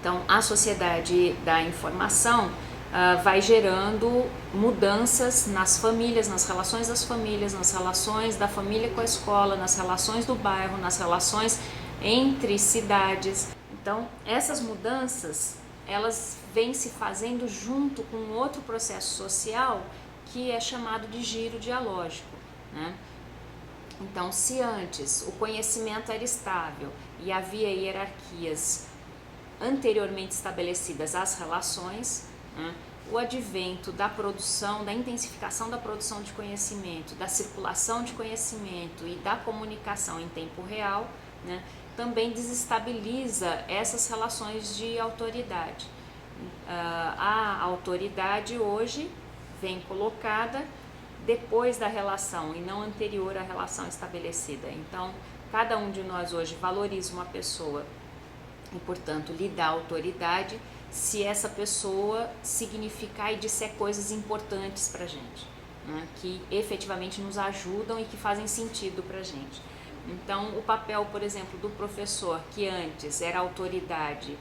Então, a sociedade da informação vai gerando mudanças nas famílias, nas relações das famílias, nas relações da família com a escola, nas relações do bairro, nas relações entre cidades. Então, essas mudanças, elas vêm se fazendo junto com outro processo social que é chamado de giro dialógico, né? Então, se antes o conhecimento era estável e havia hierarquias anteriormente estabelecidas às relações, né, o advento da produção, da intensificação da produção de conhecimento, da circulação de conhecimento e da comunicação em tempo real, né, também desestabiliza essas relações de autoridade. A autoridade hoje vem colocada depois da relação e não anterior à relação estabelecida. Então, cada um de nós hoje valoriza uma pessoa e, portanto, lhe dá autoridade se essa pessoa significar e disser coisas importantes para a gente, né, que efetivamente nos ajudam e que fazem sentido para a gente. Então, o papel, por exemplo, do professor, que antes era autoridade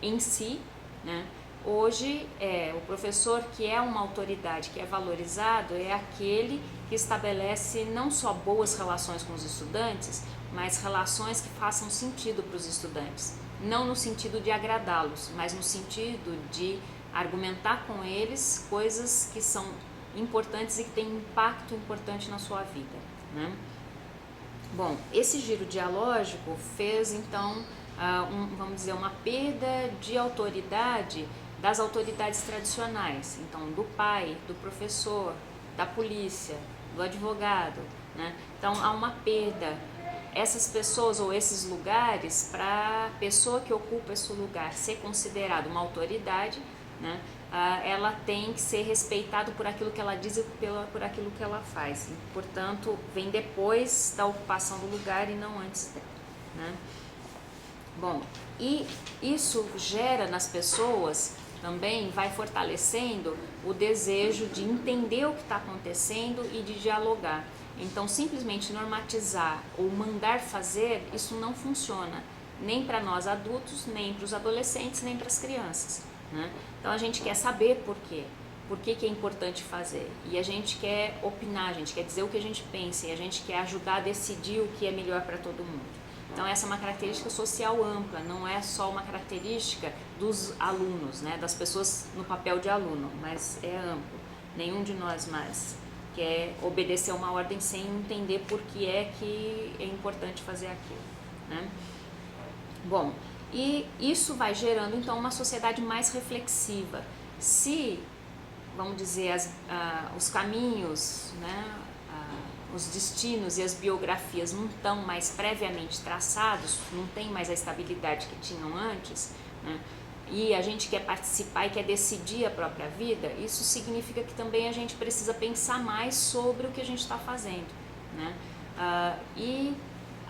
em si, né, hoje o professor que é uma autoridade, que é valorizado, é aquele que estabelece não só boas relações com os estudantes, mas relações que façam sentido para os estudantes. Não no sentido de agradá-los, mas no sentido de argumentar com eles coisas que são importantes e que têm impacto importante na sua vida, né? Bom, esse giro dialógico fez então, vamos dizer, uma perda de autoridade das autoridades tradicionais, então do pai, do professor, da polícia, do advogado, né? Então há uma perda. Essas pessoas ou esses lugares, para a pessoa que ocupa esse lugar ser considerada uma autoridade, né, ela tem que ser respeitada por aquilo que ela diz e por aquilo que ela faz. E, portanto, vem depois da ocupação do lugar e não antes dela, né? Bom, e isso gera nas pessoas também, vai fortalecendo o desejo de entender o que está acontecendo e de dialogar. Então, simplesmente normatizar ou mandar fazer, isso não funciona, nem para nós adultos, nem para os adolescentes, nem para as crianças, né? Então, a gente quer saber por quê. Por que é importante fazer. E a gente quer opinar, a gente quer dizer o que a gente pensa, e a gente quer ajudar a decidir o que é melhor para todo mundo. Então, essa é uma característica social ampla, não é só uma característica dos alunos, né, das pessoas no papel de aluno, mas é amplo. Nenhum de nós mais quer obedecer uma ordem sem entender por que é importante fazer aquilo, né? Bom, e isso vai gerando então uma sociedade mais reflexiva. Se, vamos dizer, os caminhos, né, os destinos e as biografias não estão mais previamente traçados, não tem mais a estabilidade que tinham antes, né, e a gente quer participar e quer decidir a própria vida, isso significa que também a gente precisa pensar mais sobre o que a gente está fazendo, né? E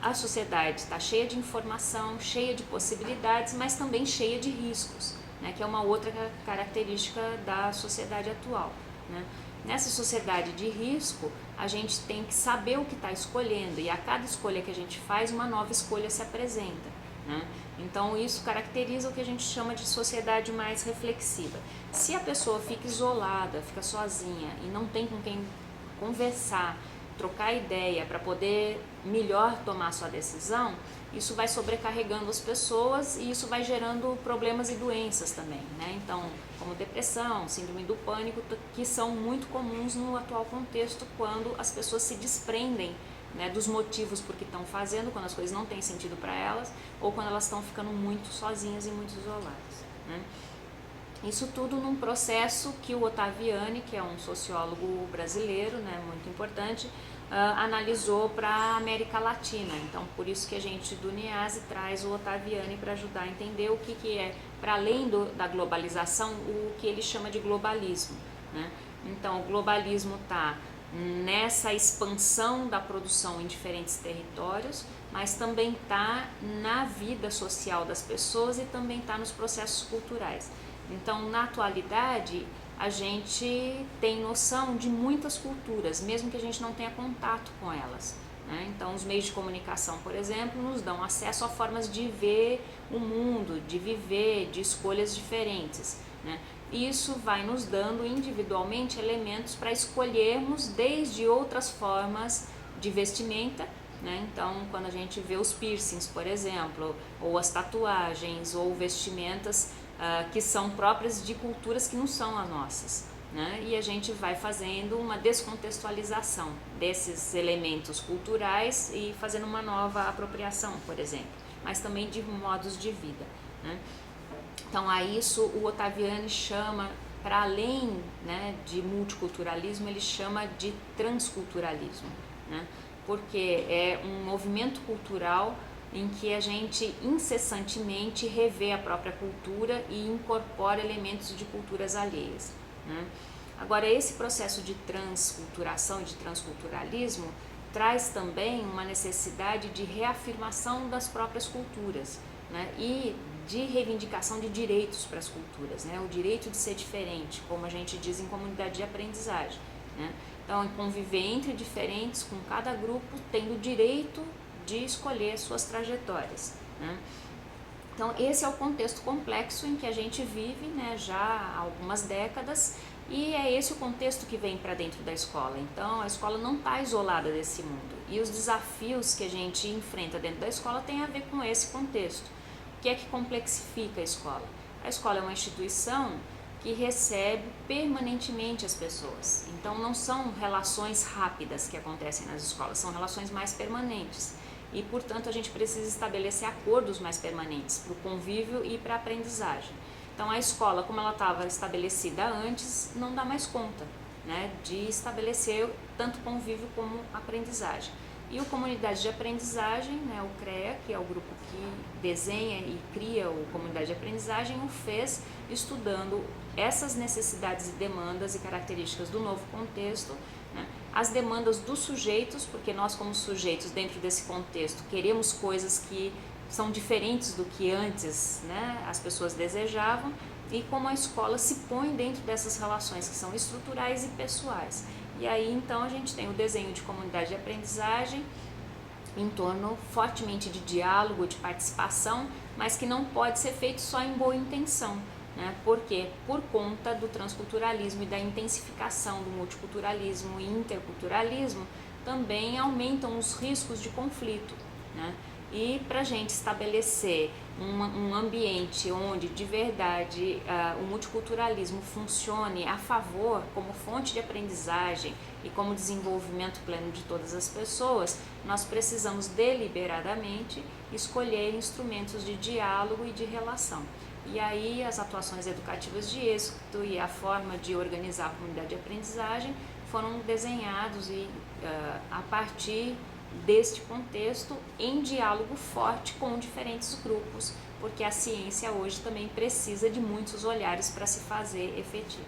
a sociedade está cheia de informação, cheia de possibilidades, mas também cheia de riscos, né, que é uma outra característica da sociedade atual, né? Nessa sociedade de risco, a gente tem que saber o que está escolhendo, e a cada escolha que a gente faz, uma nova escolha se apresenta, né? Então, isso caracteriza o que a gente chama de sociedade mais reflexiva. Se a pessoa fica isolada, fica sozinha e não tem com quem conversar, trocar ideia para poder melhor tomar sua decisão, isso vai sobrecarregando as pessoas e isso vai gerando problemas e doenças também, né? Então, como depressão, síndrome do pânico, que são muito comuns no atual contexto quando as pessoas se desprendem, né, dos motivos por que estão fazendo, quando as coisas não têm sentido para elas ou quando elas estão ficando muito sozinhas e muito isoladas, né? Isso tudo num processo que o Ottaviani, que é um sociólogo brasileiro, né, muito importante, analisou para a América Latina. Então, por isso que a gente do NIASE traz o Ottaviani para ajudar a entender o que é, para além da globalização, o que ele chama de globalismo, né? Então, o globalismo está nessa expansão da produção em diferentes territórios, mas também está na vida social das pessoas e também está nos processos culturais. Então, na atualidade, a gente tem noção de muitas culturas, mesmo que a gente não tenha contato com elas, né? Então, os meios de comunicação, por exemplo, nos dão acesso a formas de ver o mundo, de viver, de escolhas diferentes, né? Isso vai nos dando individualmente elementos para escolhermos desde outras formas de vestimenta, né? Então, quando a gente vê os piercings, por exemplo, ou as tatuagens, ou vestimentas que são próprias de culturas que não são as nossas, né? E a gente vai fazendo uma descontextualização desses elementos culturais e fazendo uma nova apropriação, por exemplo, mas também de modos de vida, né? Então, a isso o Ottaviani chama, para além, né, de multiculturalismo, ele chama de transculturalismo, né? Porque é um movimento cultural em que a gente incessantemente revê a própria cultura e incorpora elementos de culturas alheias, né? Agora, esse processo de transculturação e de transculturalismo traz também uma necessidade de reafirmação das próprias culturas, né? E de reivindicação de direitos para as culturas, né? O direito de ser diferente, como a gente diz em comunidade de aprendizagem, né? Então, conviver entre diferentes, com cada grupo tendo o direito de escolher suas trajetórias, né? Então, esse é o contexto complexo em que a gente vive, né, já há algumas décadas, e é esse o contexto que vem para dentro da escola. Então, a escola não está isolada desse mundo, e os desafios que a gente enfrenta dentro da escola têm a ver com esse contexto. O que é que complexifica a escola? A escola é uma instituição que recebe permanentemente as pessoas. Então, não são relações rápidas que acontecem nas escolas, são relações mais permanentes. E, portanto, a gente precisa estabelecer acordos mais permanentes para o convívio e para a aprendizagem. Então, a escola, como ela estava estabelecida antes, não dá mais conta, né, de estabelecer tanto convívio como aprendizagem. E o Comunidade de Aprendizagem, né, o CREA, que é o grupo que desenha e cria o Comunidade de Aprendizagem, o fez estudando essas necessidades e demandas e características do novo contexto, né, as demandas dos sujeitos, porque nós como sujeitos dentro desse contexto queremos coisas que são diferentes do que antes, né, as pessoas desejavam, e como a escola se põe dentro dessas relações que são estruturais e pessoais. E aí então a gente tem o desenho de comunidade de aprendizagem em torno fortemente de diálogo, de participação, mas que não pode ser feito só em boa intenção, né? Porque por conta do transculturalismo e da intensificação do multiculturalismo e interculturalismo, também aumentam os riscos de conflito, né? E para a gente estabelecer um ambiente onde de verdade o multiculturalismo funcione a favor como fonte de aprendizagem e como desenvolvimento pleno de todas as pessoas, nós precisamos deliberadamente escolher instrumentos de diálogo e de relação. E aí as atuações educativas de êxito e a forma de organizar a comunidade de aprendizagem foram desenhados a partir deste contexto em diálogo forte com diferentes grupos, porque a ciência hoje também precisa de muitos olhares para se fazer efetiva.